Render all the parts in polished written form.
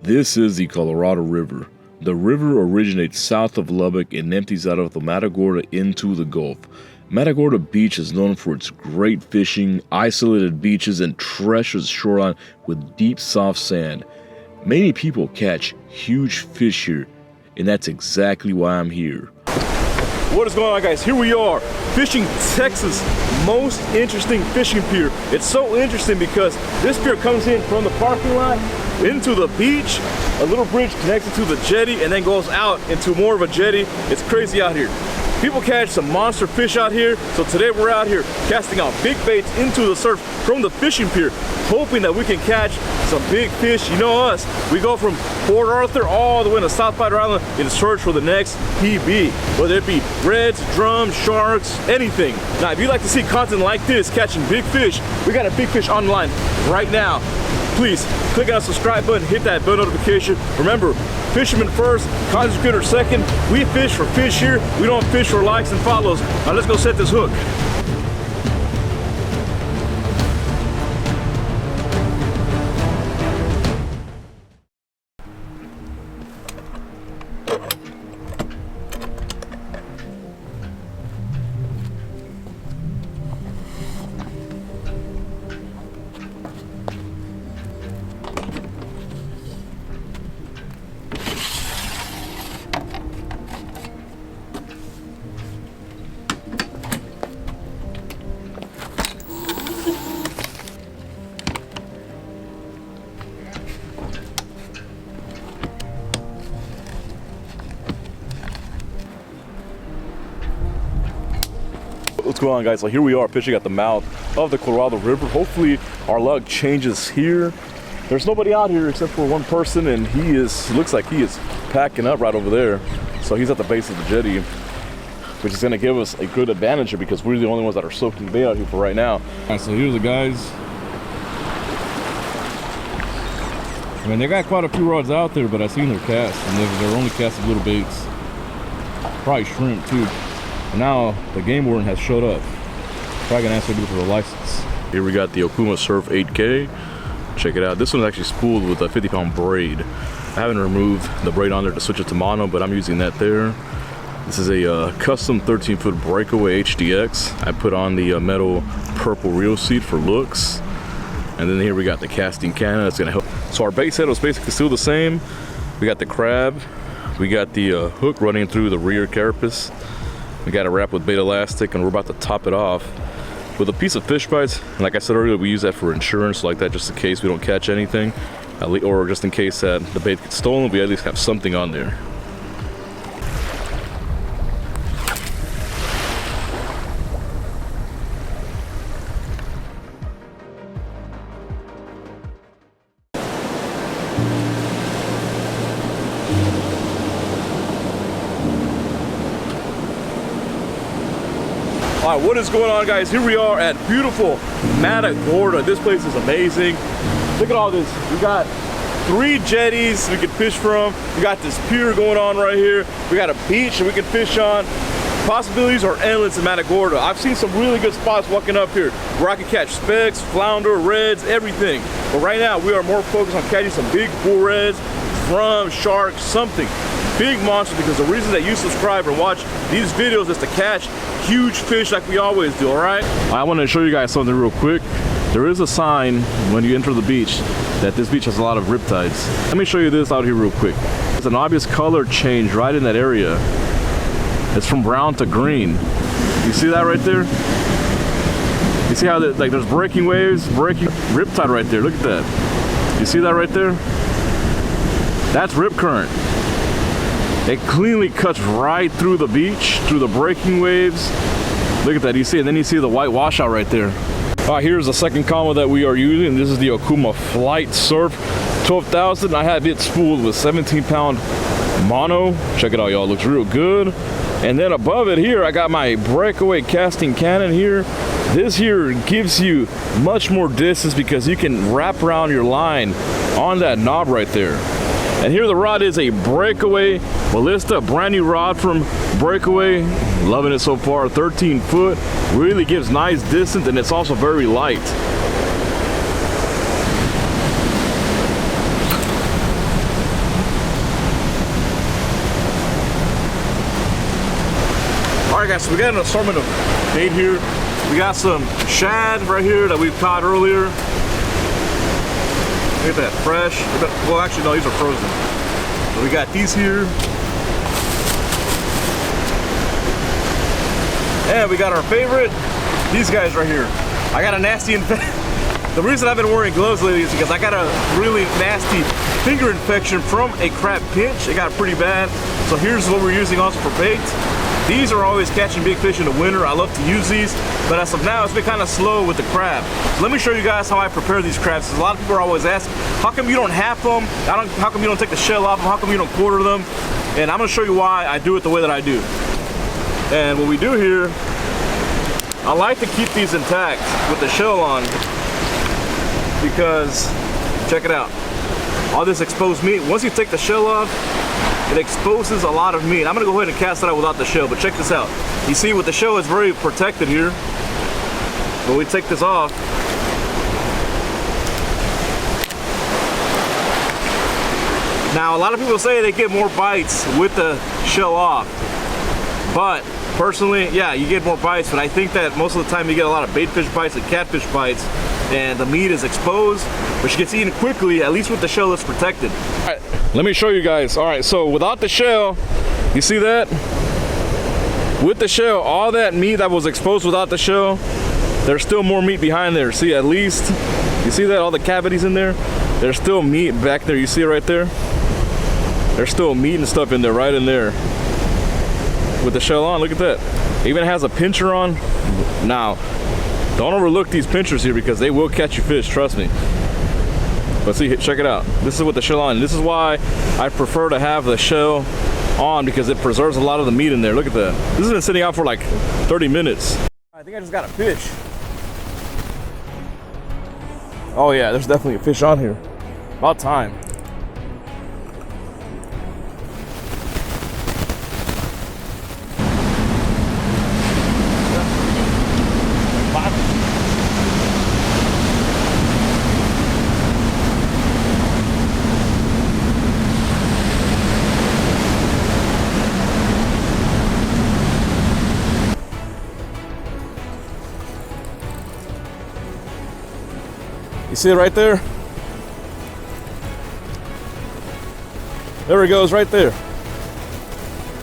This is the Colorado River. The river originates south of Lubbock and empties out of the Matagorda into the Gulf. Matagorda Beach is known for its great fishing, isolated beaches, and treacherous shoreline with deep, soft sand. Many people catch huge fish here, and that's exactly why I'm here. What is going on, guys? Here we are, fishing Texas' most interesting fishing pier. It's so interesting because this pier comes in from the parking lot into the beach. A little bridge connects it to the jetty and then goes out into more of a jetty. It's crazy out here. People catch some monster fish out here, so today we're out here casting out big baits into the surf from the fishing pier, hoping that we can catch some big fish. You know us, we go from Port Arthur all the way to South Padre Island in search for the next PB, whether it be reds, drums, sharks, anything. Now, if you'd like to see content like this, catching big fish, we got a big fish online right now. Please click on the subscribe button, hit that bell notification. Remember, fisherman first, content creator second. We fish for fish here. We don't fish for likes and follows. Now let's go set this hook. What's going on, guys? So here we are fishing at the mouth of the Colorado River. Hopefully our luck changes here. There's nobody out here except for one person, and looks like he is packing up right over there. So he's at the base of the jetty, which is going to give us a good advantage here because we're the only ones that are soaking bait out here for right now. All right, so here's the guys. I mean, they got quite a few rods out there, but I've seen their cast, and they're only casting little baits. Probably shrimp too. And now the game warden has showed up. Probably gonna ask me for a license. Here we got the Okuma Surf 8K. Check it out. This one's actually spooled with a 50-pound braid. I haven't removed the braid on there to switch it to mono, but I'm using that there. This is a custom 13-foot breakaway HDX. I put on the metal purple reel seat for looks. And then here we got the casting cannon that's gonna help. So our bait set was basically still the same. We got the crab. We got the hook running through the rear carapace. We got it wrapped with bait elastic, and we're about to top it off with a piece of fish bites. And like I said earlier, we use that for insurance, like that, just in case we don't catch anything, or just in case that the bait gets stolen, we at least have something on there. All right, what is going on, guys? Here we are at beautiful Matagorda. This place is amazing. Look at all this. We got 3 jetties we can fish from. We got this pier going on right here. We got a beach that we can fish on. Possibilities are endless in Matagorda. I've seen some really good spots walking up here where I can catch specks, flounder, reds, everything. But right now, we are more focused on catching some big bull reds, drums, sharks, something. Big monster, because the reason that you subscribe and watch these videos is to catch huge fish like we always do. All right, I want to show you guys something real quick. There is a sign when you enter the beach that this beach has a lot of riptides. Let me show you this out here real quick. There's an obvious color change right in that area. It's from brown to green. You see that right there? You see how like there's breaking waves, breaking riptide right there. Look at that. You see that right there? That's rip current. It cleanly cuts right through the beach, through the breaking waves. Look at that, you see it, and then you see the white washout right there. All right, here's the second combo that we are using. This is the Okuma Flight Surf 12,000. I have it spooled with 17-pound mono. Check it out, y'all, looks real good. And then above it here, I got my breakaway casting cannon here. This here gives you much more distance because you can wrap around your line on that knob right there. And here the rod is a Breakaway Ballista, brand new rod from Breakaway. Loving it so far, 13 foot. Really gives nice distance, and it's also very light. All right, guys, so we got an assortment of bait here. We got some shad right here that we've caught earlier. Look at that, fresh. Well, actually, no, these are frozen. So we got these here. And we got our favorite, these guys right here. I got a nasty infection. The reason I've been wearing gloves lately is because I got a really nasty finger infection from a crab pinch. It got pretty bad. So here's what we're using also for bait. These are always catching big fish in the winter. I love to use these, but as of now, it's been kind of slow with the crab. Let me show you guys how I prepare these crabs. A lot of people are always asking, how come you don't half them? How come you don't take the shell off them? How come you don't quarter them? And I'm gonna show you why I do it the way that I do. And what we do here, I like to keep these intact with the shell on because, check it out, all this exposed meat, once you take the shell off, it exposes a lot of meat. I'm gonna go ahead and cast it out without the shell, but check this out. You see, with the shell, it's very protected here. When we take this off, now a lot of people say they get more bites with the shell off, but personally, yeah, you get more bites, but I think that most of the time you get a lot of baitfish bites and catfish bites, and the meat is exposed, which gets eaten quickly. At least with the shell, it's protected. All right, let me show you guys. All right, so without the shell, you see that? With the shell, all that meat that was exposed without the shell, there's still more meat behind there. See, at least, you see that? All the cavities in there? There's still meat back there. You see it right there? There's still meat and stuff in there, right in there. With the shell on, look at that. It even has a pincher on. Now, don't overlook these pinchers here because they will catch you fish, trust me. But see, check it out. This is with the shell on. This is why I prefer to have the shell on, because it preserves a lot of the meat in there. Look at that. This has been sitting out for like 30 minutes. I think I just got a fish. Oh yeah, there's definitely a fish on here. About time. You see it right there? There it goes, right there.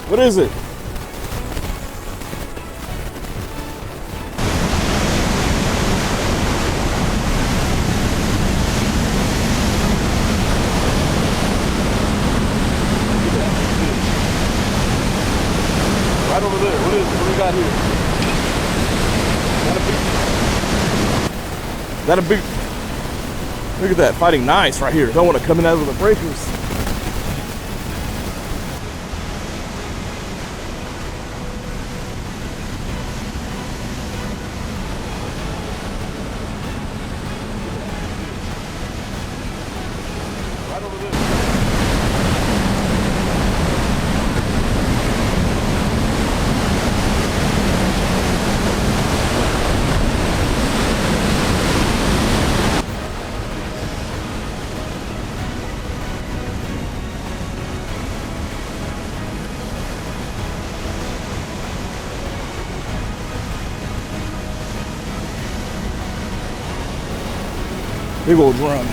What is it? Right over there. What is it? What do we got here? Is that a big... Look at that, fighting nice right here. Don't want to come in out of the breakers. Right over there. Big old drum.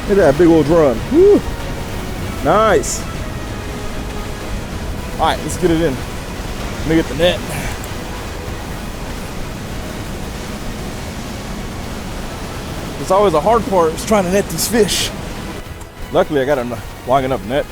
Look at that big old drum. Woo. Nice. All right, let's get it in. Let me get the net. It's always a hard part, is trying to net these fish. Luckily, I got a long enough net.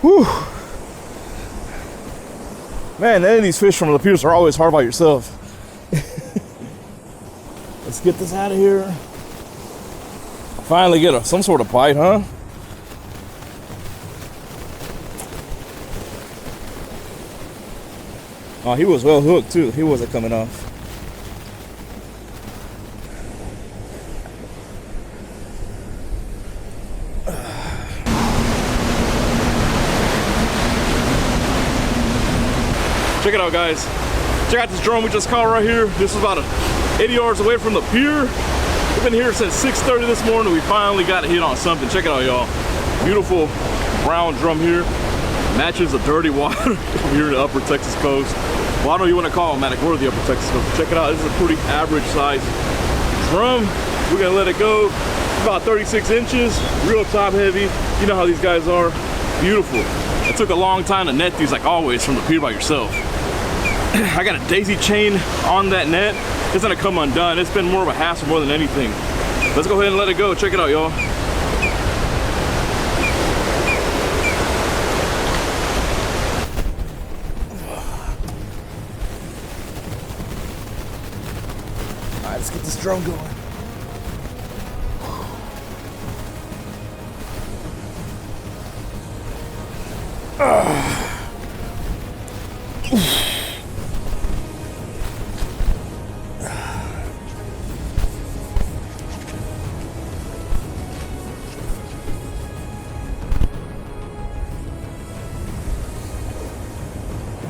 Whew. Man, any of these fish from the piers are always hard by yourself. Let's get this out of here. Finally get some sort of bite, huh? Oh, he was well hooked too. He wasn't coming off. Check it out, guys. Check out this drone we just caught right here. This is about 80 yards away from the pier. We've been here since 6:30 this morning. We finally got a hit on something. Check it out, y'all. Beautiful brown drum here. Matches the dirty water here in the upper Texas coast. Well, I don't know you want to call Matagorda the upper Texas coast. Check it out. This is a pretty average size drum. We're going to let it go. It's about 36 inches. Real top heavy. You know how these guys are. Beautiful. It took a long time to net these, like always, from the pier by yourself. I got a daisy chain on that net. It's gonna come undone. It's been more of a hassle more than anything. Let's go ahead and let it go. Check it out, y'all. All right, let's get this drone going.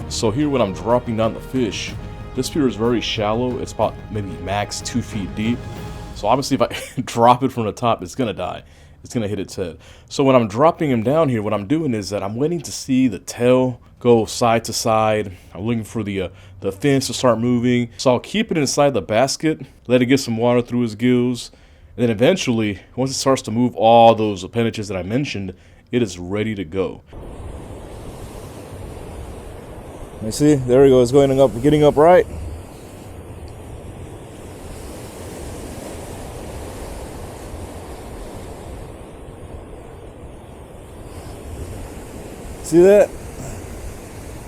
So here when I'm dropping down the fish, this pier is very shallow. It's about maybe max 2 feet deep. So obviously if I drop it from the top, it's gonna die. It's gonna hit its head. So when I'm dropping him down here, what I'm doing is that I'm waiting to see the tail go side to side. I'm looking for the fins to start moving. So I'll keep it inside the basket, let it get some water through his gills. And then eventually, once it starts to move all those appendages that I mentioned, it is ready to go. You see, there he goes, going up, getting up right. See that?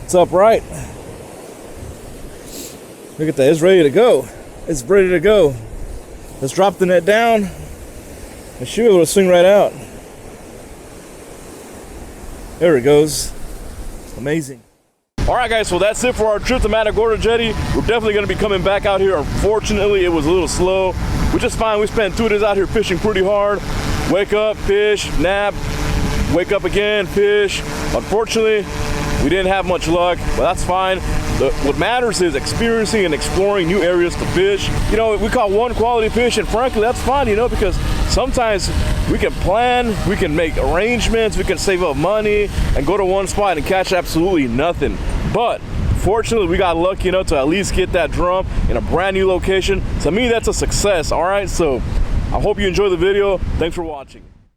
It's upright. Look at that, it's ready to go. It's ready to go. Let's drop the net down. I should be able to swing right out. There it goes. Amazing. All right, guys, so that's it for our trip to Matagorda Jetty. We're definitely gonna be coming back out here. Unfortunately, it was a little slow, which is fine. We spent 2 days out here fishing pretty hard. Wake up, fish, nap, wake up again, fish. Unfortunately, we didn't have much luck, but that's fine. What matters is experiencing and exploring new areas to fish. You know, we caught one quality fish, and frankly, that's fine, you know, because sometimes we can plan, we can make arrangements, we can save up money and go to one spot and catch absolutely nothing. But fortunately, we got lucky enough to at least get that drum in a brand new location. To me, that's a success, all right? So I hope you enjoy the video. Thanks for watching.